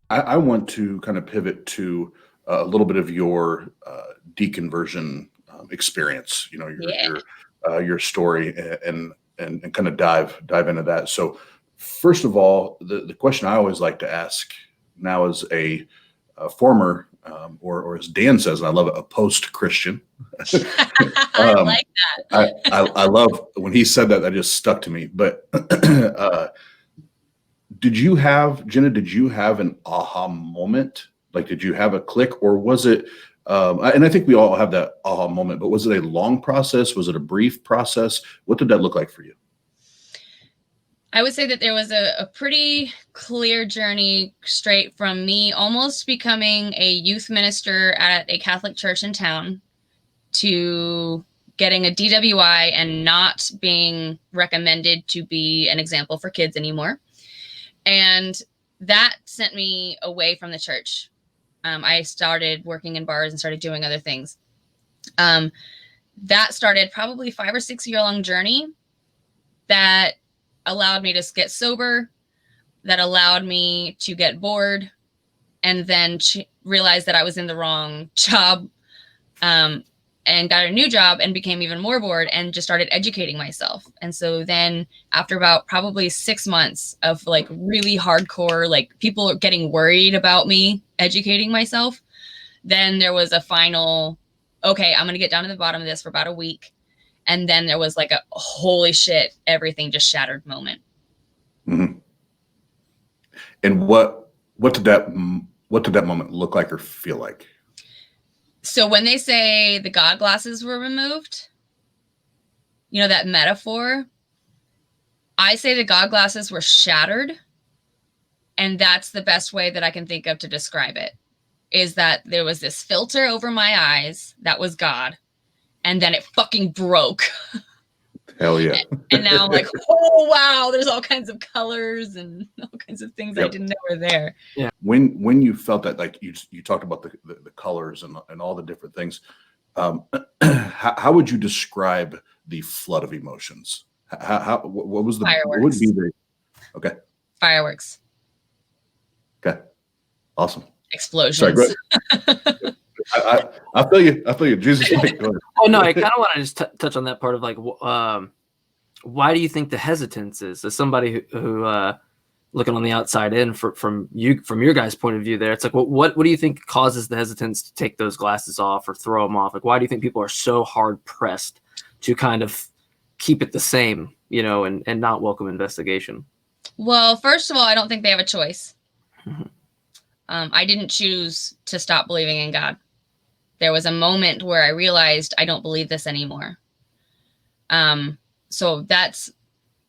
I want to kind of pivot to a little bit of your deconversion experience. You know, Yeah. your story, and kind of dive into that. So, first of all, the question I always like to ask now as a former, or as Dan says, and I love it, a post Christian. I um, like I love when he said that. That just stuck to me. But did you have, Jenna? Did you have an aha moment? Like, did you have a click, or was it? And I think we all have that aha moment. But was it a long process? Was it a brief process? What did that look like for you? I would say that there was a pretty clear journey straight from me almost becoming a youth minister at a Catholic church in town to getting a DWI and not being recommended to be an example for kids anymore. And that sent me away from the church. I started working in bars and started doing other things. That started probably 5 or 6 year long journey that allowed me to get sober, that allowed me to get bored, and then realize that I was in the wrong job, and got a new job and became even more bored and just started educating myself. And so then after about probably 6 months of like really hardcore, like people getting worried about me educating myself, then there was a final, okay, I'm going to get down to the bottom of this for about a week. And then there was like a holy shit, everything just shattered moment. Mm-hmm. And what did that moment look like or feel like? So when they say the God glasses were removed, you know, that metaphor, I say the God glasses were shattered. And that's the best way that I can think of to describe it, is that there was this filter over my eyes that was God. And then it fucking broke. Hell yeah. And now I'm like, oh, wow, there's all kinds of colors and all kinds of things I didn't know were there. Yeah. When you felt that, like you talked about the colors and all the different things, how would you describe the flood of emotions? What was the, Fireworks. what would be the, okay. Fireworks. Okay. Awesome. Explosions. Sorry, go ahead. I feel you. I feel you. Jesus. Oh no, I kind of want to just touch on that part of like, why do you think the hesitance is? As somebody who looking on the outside in from your guys' point of view, there, it's like, what do you think causes the hesitance to take those glasses off or throw them off? Like, why do you think people are so hard pressed to kind of keep it the same, you know, and not welcome investigation? Well, first of all, I don't think they have a choice. Mm-hmm. I didn't choose to stop believing in God. There was a moment where I realized I don't believe this anymore. So that's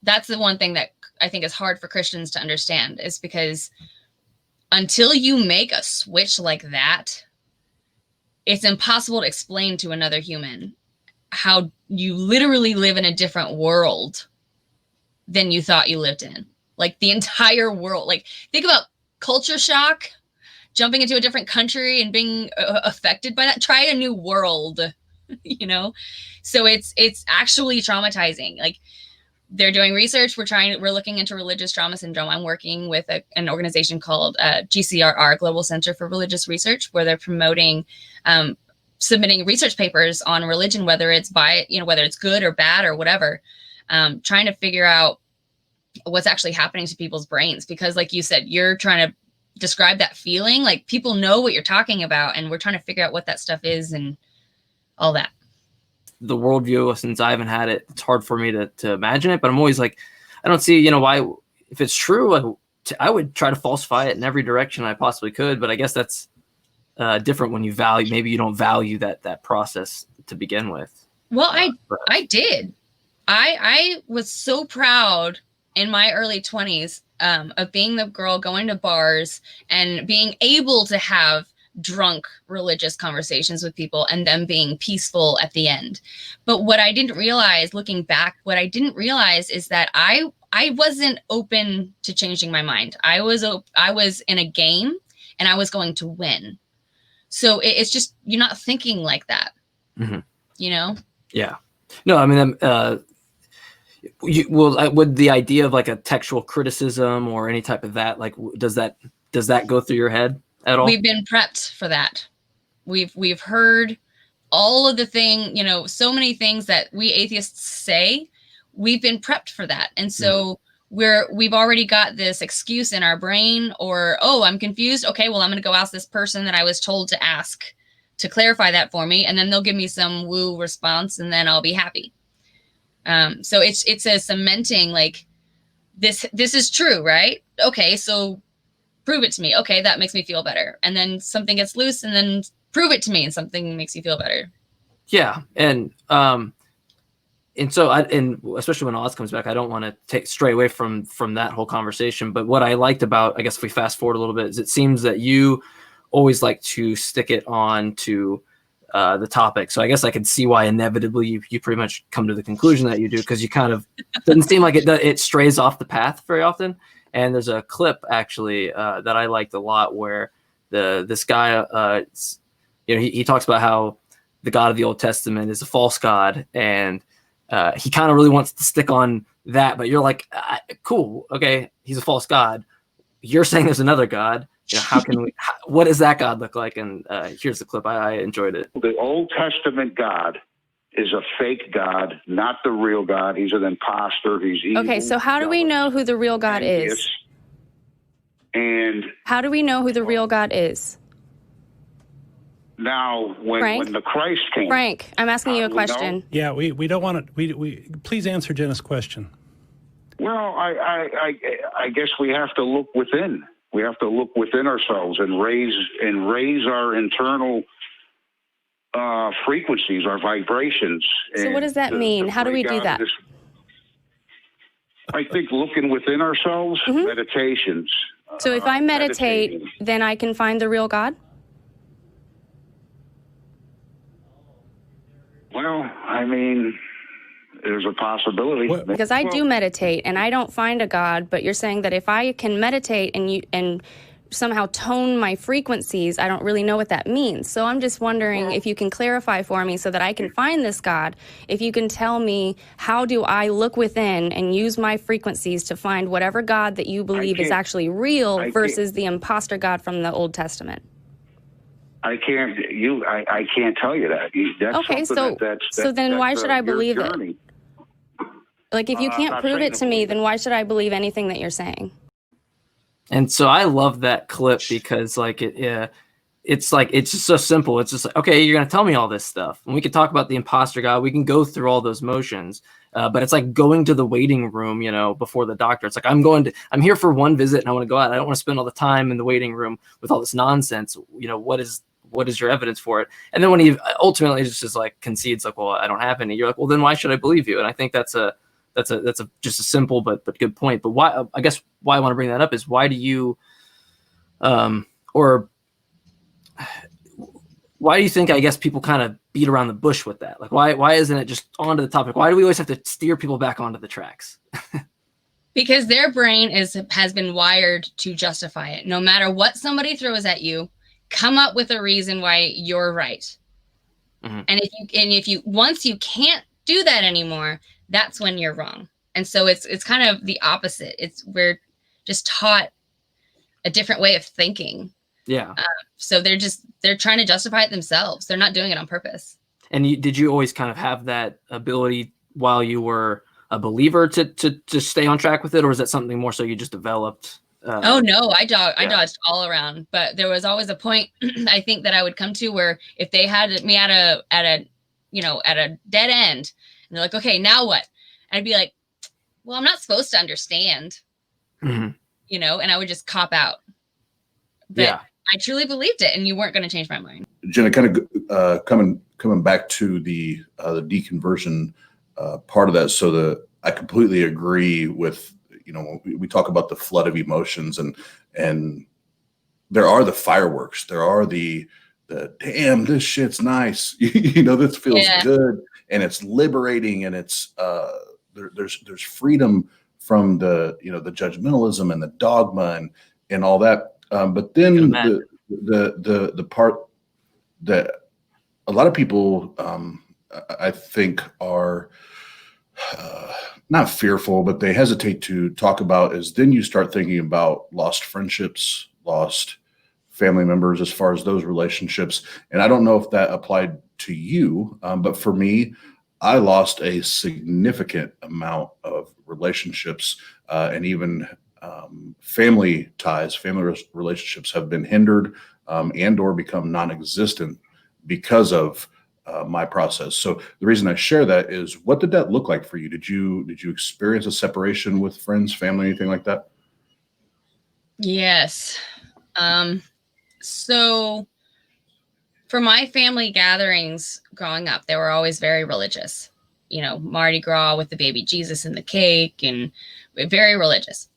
the one thing that I think is hard for Christians to understand, is because until you make a switch like that, it's impossible to explain to another human how you literally live in a different world than you thought you lived in. Like the entire world. Like think about culture shock, jumping into a different country and being affected by that. Try a new world, you know? So it's actually traumatizing. Like they're doing research. We're looking into religious trauma syndrome. I'm working with an organization called GCRR, Global Center for Religious Research, where they're promoting submitting research papers on religion, whether it's whether it's good or bad or whatever, trying to figure out what's actually happening to people's brains. Because like you said, you're trying to describe that feeling, like people know what you're talking about, and we're trying to figure out what that stuff is and all that. The worldview, since I haven't had it, it's hard for me to imagine it, but I'm always like, I don't see, why, if it's true, I would try to falsify it in every direction I possibly could, but I guess that's different when you maybe you don't value that process to begin with. Well, I did. I was so proud in my early 20s of being the girl going to bars and being able to have drunk religious conversations with people and them being peaceful at the end. But what I didn't realize, looking back, is that I wasn't open to changing my mind. I was in a game and I was going to win. So it's just, you're not thinking like that, mm-hmm. Yeah. No, I mean, would the idea of like a textual criticism or any type of that, like, does that does that go through your head at all? We've been prepped for that. We've heard all of the thing, so many things that we atheists say. We've been prepped for that. And so we've already got this excuse in our brain, or, oh, I'm confused. Okay, well, I'm going to go ask this person that I was told to ask to clarify that for me. And then they'll give me some woo response, and then I'll be happy. So it's a cementing, like, this is true, right? Okay, so prove it to me. Okay, that makes me feel better. And then something gets loose, and then prove it to me, and something makes you feel better. Yeah. And so especially when Oz comes back, I don't want to stray away from that whole conversation. But what I liked about, I guess if we fast forward a little bit, is it seems that you always like to stick it on to the topic. So I guess I could see why inevitably you pretty much come to the conclusion that you do, because you kind of doesn't seem like it strays off the path very often. And there's a clip actually that I liked a lot where this guy, he talks about how the God of the Old Testament is a false God, and he kind of really wants to stick on that. But you're like, cool, okay, he's a false God. You're saying there's another God. How can we? What does that God look like? And here's the clip. I enjoyed it. The Old Testament God is a fake God, not the real God. He's an imposter. He's evil. Okay, so how do we know who the real God is? And how do we know who the real God is? Now, when the Christ came, Frank, I'm asking you a question. Yeah, we don't want to. We please answer Jenna's question. Well, I guess we have to look within. We have to look within ourselves and raise our internal frequencies, our vibrations. So what does that mean? How do we do that? I think looking within ourselves, meditations. So if I meditate, then I can find the real God? Well, I mean, there's a possibility. Because I do meditate and I don't find a God, but you're saying that if I can meditate and somehow tone my frequencies, I don't really know what that means. So I'm just wondering if you can clarify for me so that I can find this God. If you can tell me, how do I look within and use my frequencies to find whatever God that you believe is actually real versus the imposter God from the Old Testament? I can't tell you that. That's okay, so then why should I believe it? Like, if you can't prove it to me, then why should I believe anything that you're saying? And so I love that clip because, like, it's just so simple. It's just like, okay, you're going to tell me all this stuff, and we can talk about the imposter God. We can go through all those motions, but it's like going to the waiting room, before the doctor. It's like, I'm here for one visit and I want to go out. I don't want to spend all the time in the waiting room with all this nonsense. What is your evidence for it? And then when he ultimately just like concedes, like, well, I don't have any. You're like, well, then why should I believe you? And I think that's just a simple but good point. But why I want to bring that up is, why do you, or why do you think, I guess, people kind of beat around the bush with that? Like, why isn't it just onto the topic? Why do we always have to steer people back onto the tracks? Because their brain has been wired to justify it. No matter what somebody throws at you, come up with a reason why you're right. Mm-hmm. And if you once you can't do that anymore, that's when you're wrong. And so it's kind of the opposite. We're just taught a different way of thinking. Yeah. So they're trying to justify it themselves. They're not doing it on purpose. And did you always kind of have that ability while you were a believer to stay on track with it, or is that something more so you just developed? Oh no, I dodged all around, but there was always a point I think that I would come to where if they had me at a dead end, and they're like, okay, now what? I'd be like, well, I'm not supposed to understand, and I would just cop out. But yeah. I truly believed it, and you weren't going to change my mind. Jenna, kind of coming back to the deconversion part of that. So I completely agree with, we talk about the flood of emotions, and there are the fireworks. There are the damn, this shit's nice. This feels good, and it's liberating, and it's there's freedom from the the judgmentalism and the dogma and all that. But then the part that a lot of people I think are not fearful, but they hesitate to talk about is then you start thinking about lost friendships, lost family members as far as those relationships. And I don't know if that applied to you, but for me, I lost a significant amount of relationships, and even family ties, relationships have been hindered and or become non-existent because of my process. So the reason I share that is, what did that look like for you? Did you experience a separation with friends, family, anything like that? Yes. So for my family gatherings growing up, they were always very religious. You know, Mardi Gras with the baby Jesus and the cake, and very religious.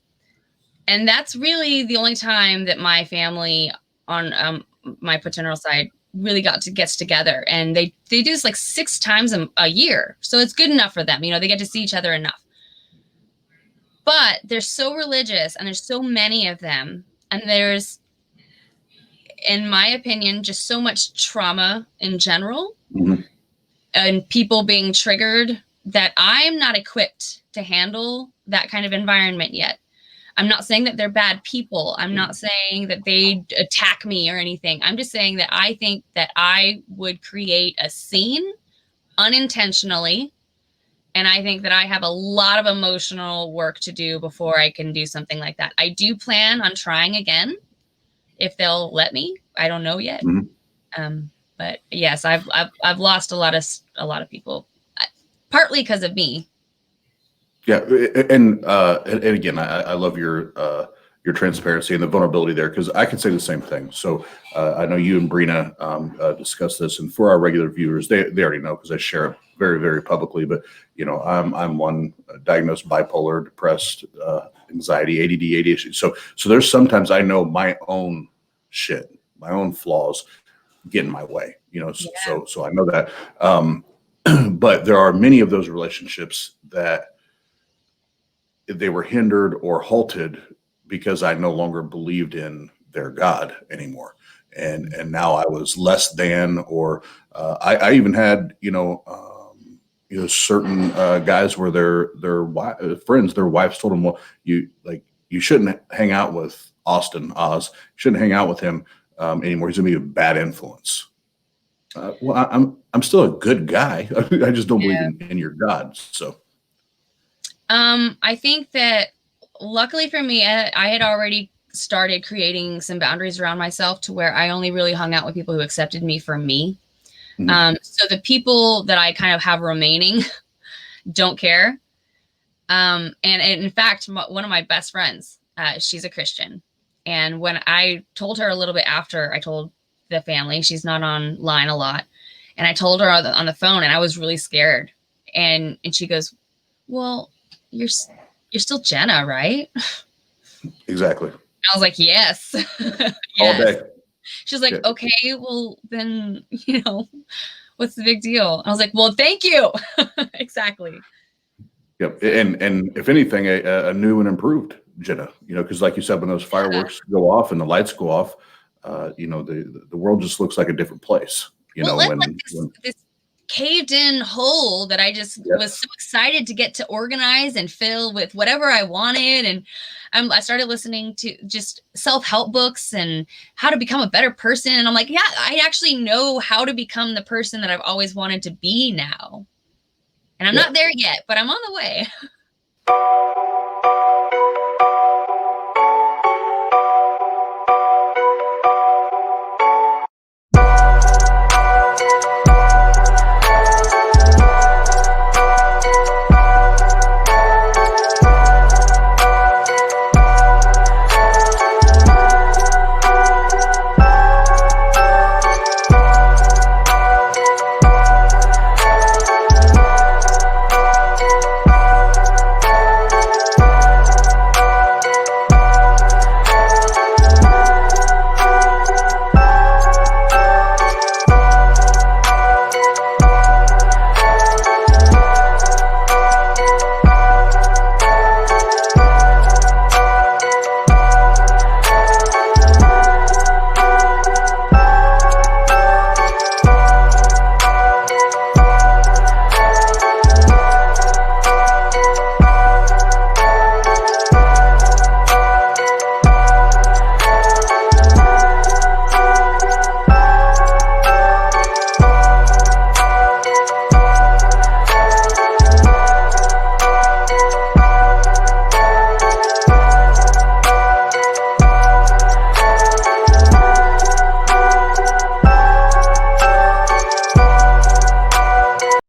And that's really the only time that my family on my paternal side really gets together. And they do this like 6 times a year. So it's good enough for them. You know, they get to see each other enough. But they're so religious, and there's so many of them. And there's, in my opinion, just so much trauma in general, Mm-hmm. and people being triggered, that I'm not equipped to handle that kind of environment yet. I'm not saying that they're bad people. I'm not saying that they attack me or anything. I'm just saying that I think that I would create a scene unintentionally. And I think that I have a lot of emotional work to do before I can do something like that. I do plan on trying again if they'll let me. I don't know yet. Mm-hmm. But yes, I've lost a lot of people, partly because of me. Yeah, and again, I love your transparency and the vulnerability there, because I can say the same thing. So I know you and Brina discussed this, and for our regular viewers, they already know because I share it very, very publicly. But you know, I'm one diagnosed bipolar, depressed, anxiety, ADD, ADHD. So there's sometimes I know my own shit, my own flaws get in my way. You know, Yeah. so I know that. But there are many of those relationships that they were hindered or halted because I no longer believed in their God anymore. And now I was less than, or I even had, certain guys where their friends, their wives told them, well, you shouldn't hang out with Austin Oz. You shouldn't hang out with him anymore. He's gonna be a bad influence. Well, I'm still a good guy. I just don't believe in your God. So. I think that luckily for me, I had already started creating some boundaries around myself to where I only really hung out with people who accepted me for me. Mm-hmm. So the people that I kind of have remaining don't care. And in fact, one of my best friends, she's a Christian. And when I told her a little bit after I told the family, she's not online a lot. And I told her on the phone, and I was really scared. And she goes, well, you're still Jenna, right? Exactly. I was like, yes. Yes. All day. She's like, okay, well then, what's the big deal? I was like, well, thank you. Exactly. Yep. And if anything, a new and improved Jenna, because like you said, when those fireworks go off and the lights go off, the world just looks like a different place. This caved in hole that I just was so excited to get to organize and fill with whatever I wanted. And I started listening to just self-help books and how to become a better person. And I'm like, yeah, I actually know how to become the person that I've always wanted to be now. And I'm not there yet, but I'm on the way.